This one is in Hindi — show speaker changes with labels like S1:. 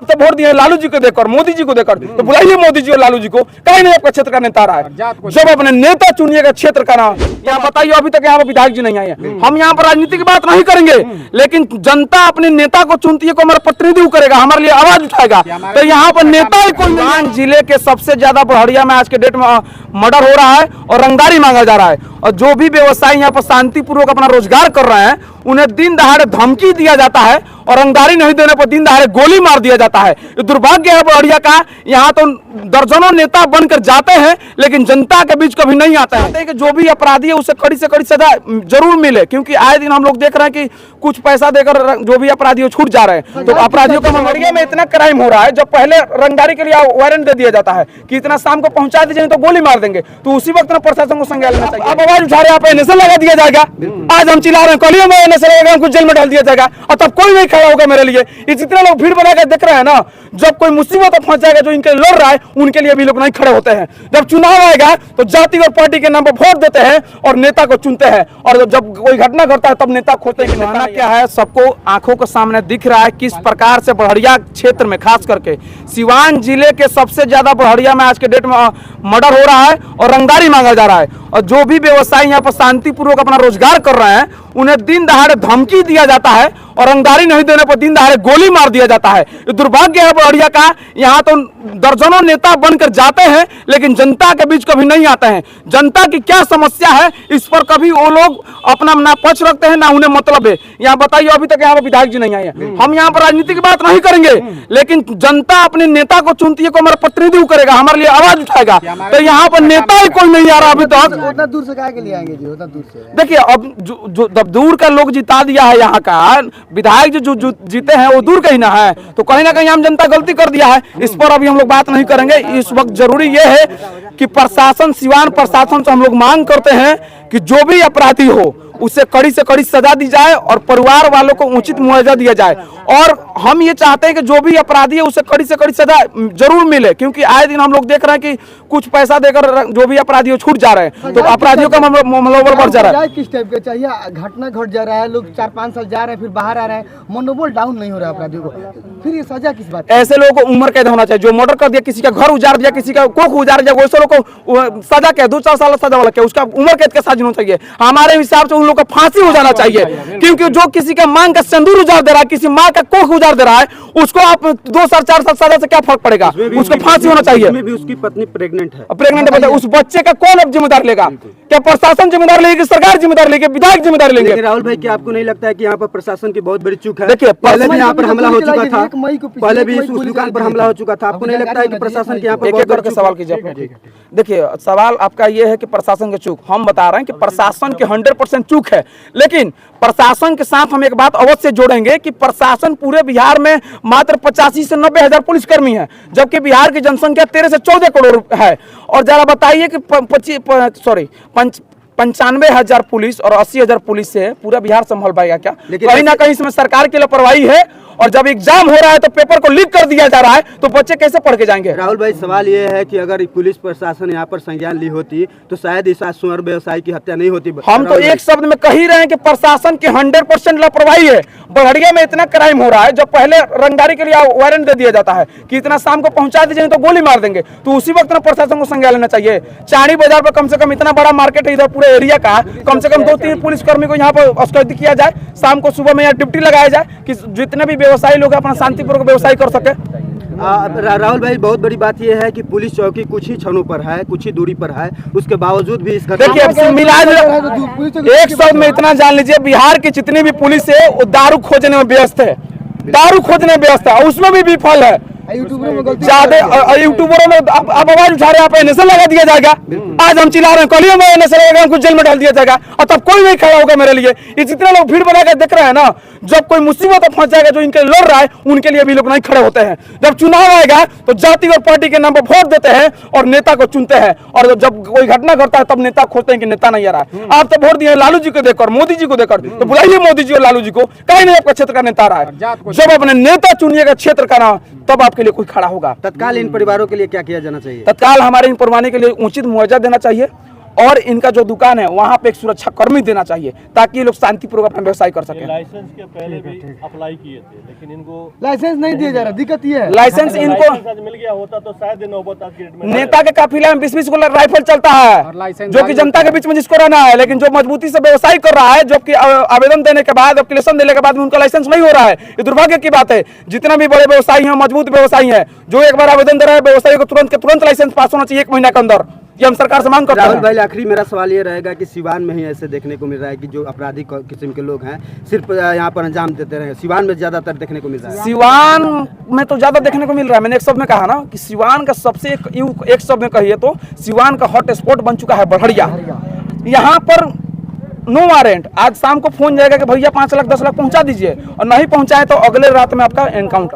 S1: तो वोट दिए लालू जी को देकर, मोदी जी को देकर, तो बुलाइए मोदी जी और लालू जी को। कहीं नहीं आपका क्षेत्र का नेता रहा है। जब अपने नेता चुनिएगा क्षेत्र का नाम, यहाँ बताइए अभी तक यहाँ पर विधायक जी नहीं आए हैं। हम यहाँ पर राजनीति की बात नहीं करेंगे, लेकिन जनता अपने नेता को चुनती है, को हमारा प्रतिनिधि करेगा, हमारे लिए आवाज उठाएगा। तो यहाँ पर नेता ही कोई नहीं। जिले के सबसे ज्यादा बड़हरिया में आज के डेट में मर्डर हो रहा है और रंगदारी मांगा जा रहा है। और जो भी व्यवसायी यहाँ पर शांतिपूर्वक अपना रोजगार कर रहे हैं, उन्हें दिन दहाड़े धमकी दिया जाता है और रंगदारी नहीं देने पर दिन दहाड़े गोली मार दिया जाता है। ये दुर्भाग्य है बड़हरिया का। यहाँ तो दर्जनों नेता बनकर जाते हैं, लेकिन जनता के बीच कभी नहीं आते हैं कि जो भी अपराधी है उसे कड़ी से कड़ी सजा जरूर मिले, क्योंकि आए दिन हम लोग देख रहे हैं कि कुछ पैसा देकर जो भी अपराधी छूट जा रहे हैं। तो अपराधियों का बड़हरिया में इतना क्राइम हो रहा है, जब पहले रंगदारी के लिए वारंट दे दिया जाता है कि इतना शाम को पहुंचा दीजिए तो गोली मार देंगे, तो उसी वक्त प्रशासन को संज्ञान लेना चाहिए। अब आवाज उठा रहे हैं, एनएसए लगा दिया जाएगा। आज हम चिल्ला रहे हैं, कलियों में एनएसए लगेगा, हमको जेल में डाल दिया जाएगा, और तब कोई नहीं खड़ा होगा मेरे लिए। ये जितने लोग भीड़ बनाकर देख रहे हैं ना, जब कोई मुसीबत फंस जाएगा, जो इनके लड़ रहा है उनके लिए भी लोग नहीं खड़े होते हैं। जब चुनाव आएगा तो जाति और पार्टी के नाम पर वोट देते हैं और नेता को चुनते हैं, और जब कोई घटना घटता है तब नेता खोते हैं। नेता क्या है, सबको आंखों के सामने दिख रहा है किस प्रकार से बड़हरिया क्षेत्र में, खास करके सिवान जिले के सबसे ज्यादा बड़हरिया में आज के डेट में मर्डर हो रहा है और रंगदारी मांगा जा रहा है। और जो भी व्यवसायी यहाँ पर शांतिपूर्वक अपना रोजगार कर रहे हैं, उन्हें दिन दहाड़े धमकी दिया जाता है और रंगदारी नहीं देने पर दिन दहाड़े गोली मार दिया जाता है। ये दुर्भाग्य है बड़हरिया का। यहाँ तो दर्जनों नेता बनकर जाते हैं, लेकिन जनता के बीच कभी नहीं आते हैं। जनता की क्या समस्या है, इस पर कभी वो लोग अपना ना पक्ष रखते हैं, ना उन्हें मतलब है। यहाँ बताइए अभी तक यहाँ पर विधायक जी नहीं आए हैं। हम यहाँ पर राजनीति की बात नहीं करेंगे, लेकिन जनता अपने नेता को चुनती है, को हमारा प्रतिनिधि करेगा, हमारे लिए आवाज उठाएगा। तो यहाँ पर नेता ही कोई नहीं आ रहा अभी तक।
S2: उतना दूर से काहे के लिए आएंगे जी? उतना दूर से
S3: देखिए, अब जो दूर का लोग जिता दिया है, यहाँ का विधायक जो जीते हैं वो दूर का ही ना है, तो कहीं ना कहीं हम जनता गलती कर दिया है। इस पर अभी हम लोग बात नहीं करेंगे। इस वक्त जरूरी ये है कि प्रशासन, सिवान प्रशासन से हम लोग मांग करते हैं कि जो भी अपराधी हो उसे कड़ी से कड़ी सजा दी जाए और परिवार वालों को उचित मुआवजा दिया जाए। और हम ये चाहते हैं कि जो भी अपराधी है उसे कड़ी से कड़ी सजा जरूर मिले, क्योंकि आए दिन हम लोग देख रहे हैं कि कुछ पैसा देकर जो भी अपराधी छूट जा रहे हैं, तो अपराधियों का मनोबल बढ़ जा रहा है।
S2: किस टाइप का चाहिए? घटना घट जा रहा है, लोग 4-5 साल जा रहे हैं, फिर बाहर आ रहे हैं, मनोबल डाउन नहीं हो रहा है अपराधियों को, फिर ये सजा किस बात?
S3: ऐसे लोगों को उम्र कैद होना चाहिए। जो मर्डर कर दिया, किसी का घर उजाड़ दिया, किसी का कोख उजाड़ दिया, वैसे लोग को सजा क्या 2-4 साल सजा वाला क्या, उसका उम्र कैद का सजा होना चाहिए। हमारे हिसाब से उन लोग का फांसी हो जाना चाहिए, क्योंकि जो किसी का मांग का सिंदूर उजाड़ दे रहा है, किसी माँ का कोख उजाड़ दे रहा है, उसको आप 2 साल 4 साल सजा से क्या फर्क पड़ेगा? उसको फांसी होना चाहिए।
S4: भी उसकी पत्नी प्रेग्नेंट है।
S3: उस बच्चे का कौन अब जिम्मेदार लेगा? क्या प्रशासन जिम्मेदार लेगी, सरकार जिम्मेदार लेगी, विधायक जिम्मेदार लेंगे?
S4: राहुल भाई, क्या आपको नहीं लगता है कि यहाँ पर प्रशासन की बहुत बड़ी चूक है?
S3: देखिए,
S4: पहले भी यहाँ पर हमला हो चुका था, पहले भी इस दुकान पर हमला हो चुका था। आपको नहीं लगता है कि प्रशासन के यहाँ पर
S3: एक करके सवाल कीजिए? देखिए, सवाल आपका ये है कि प्रशासन की चूक, हम बता रहे हैं कि प्रशासन की 100% चूक है, लेकिन प्रशासन के साथ हम एक बात अवश्य जोड़ेंगे कि प्रशासन पूरे बिहार में मात्र 85 से 90 हजार पुलिसकर्मी है, जबकि बिहार की जनसंख्या 13 से 14 करोड़ है। और जरा बताइए कि 95 हजार पुलिस और 80 हजार पुलिस से पूरा बिहार संभाल पाएगा क्या? कहीं ना कहीं इसमें सरकार की लापरवाही है। और जब एग्जाम हो रहा है तो पेपर को लीक कर दिया जा रहा है, तो बच्चे कैसे पढ़ के जाएंगे?
S4: राहुल भाई, सवाल ये है कि अगर पुलिस प्रशासन यहाँ पर संज्ञान ली होती तो शायद इस स्वर्ण व्यवसायी की हत्या नहीं होती।
S3: हम तो एक शब्द में कह ही रहे हैं कि प्रशासन की 100% लापरवाही है। बड़हरिया में इतना क्राइम हो रहा है, जब पहले रंगदारी के लिए वारंट दे दिया जाता है कि इतना शाम को पहुंचा दीजिए तो गोली मार देंगे, तो उसी वक्त प्रशासन को संज्ञान लेना चाहिए। चांदी बाजार पर कम से कम इतना बड़ा मार्केट है इधर पूरे एरिया का, कम से कम 2-3 पुलिसकर्मी को यहाँ पर अस्कैद किया जाए, शाम को सुबह में यहाँ ड्यूटी लगाया जाए कि जितने भी व्यवसायी लोग अपना शांतिपूर्वक व्यवसाय कर सके।
S4: राहुल भाई, बहुत बड़ी बात यह है कि पुलिस चौकी कुछ ही क्षणों पर है, कुछ ही दूरी पर है, उसके बावजूद भी इस
S3: देखिए, मिला एक शब्द में इतना जान लीजिए, बिहार की जितनी भी पुलिस है वो दारू खोजने में व्यस्त है, दारू खोजने में व्यस्त है, उसमें भी विफल है। यूट्यूबरों में अब आवाज उठा रहे हैं, एनएसए लगा दिया जाएगा। आज हम चिल्ला रहे हैं, कलियों में एनएसए लगेगा, हमको जेल में डाल दिया जाएगा, और तब कोई नहीं खड़ा होगा मेरे लिए। ये जितने लोग भीड़ बनाकर देख रहे हैं ना, जब कोई मुसीबत फंस जाएगा, जो इनके लड़ रहा है उनके लिए भी लोग नहीं खड़े होते हैं। जब चुनाव आएगा तो जाति और पार्टी के नाम पर वोट देते हैं और नेता को चुनते हैं, और जब कोई घटना घटता है तब नेता खोजते हैं कि नेता नहीं आ रहा है। आप तो वोट दिए लालू जी को देकर, मोदी जी को देकर, तो बुलाइए मोदी जी और लालू जी को। कहीं नहीं आपका क्षेत्र का नेता रहा है। जब अपने नेता चुनिएगा क्षेत्र का नाम, तब आपके लिए कोई खड़ा होगा।
S4: तत्काल इन परिवारों के लिए क्या किया जाना चाहिए?
S3: तत्काल हमारे इन परिवारों के लिए उचित मुआवजा देना चाहिए और इनका जो दुकान है वहाँ पे एक सुरक्षा कर्मी देना चाहिए ताकि ये लोग शांतिपूर्वक अपना व्यवसाय कर सके।
S5: लाइसेंस के पहले भी अप्लाई किए थे लेकिन इनको
S2: लाइसेंस नहीं दिया जा रहा, दिक्कत ये है।
S3: लाइसेंस इनको
S5: लाइसेंस आज मिल गया होता तो शायद नौबत आज की डेट में
S3: नेता के काफिले में 20-20 को राइफल चलता है जो कि जनता के बीच में जिसको रहना है, लेकिन जो मजबूती से व्यवसाय कर रहा है, जबकि आवेदन देने के बाद, एप्लीकेशन देने के बाद में उनका लाइसेंस नहीं हो रहा है। ये दुर्भाग्य की बात है। जितना भी बड़े व्यवसायी हैं, मजबूत व्यवसायी हैं, जो एक बार आवेदन दे रहे हैं, व्यवसायी को तुरंत के तुरंत लाइसेंस पास होना चाहिए 1 महीने के अंदर। ये हम सरकार से मांग करते
S4: राहुल
S3: हैं।
S4: भाई, आखिरी मेरा सवाल ये रहेगा कि सिवान में ही ऐसे देखने को मिल रहा है कि जो अपराधी किस्म के लोग हैं सिर्फ यहाँ पर अंजाम देते रहे, सिवान में ज्यादातर देखने को मिल रहा है।
S3: सिवान में तो ज्यादा देखने को मिल रहा है। मैंने एक शब्द में कहा ना कि सिवान का सबसे एक शब्द में कहिए तो सिवान का हॉट स्पॉट बन चुका है बढ़िया। यहाँ पर नो वारंट, आज शाम को फोन जाएगा कि भैया 5 लाख 10 लाख पहुंचा दीजिए, और नहीं पहुंचाए तो अगले रात में आपका एनकाउंटर।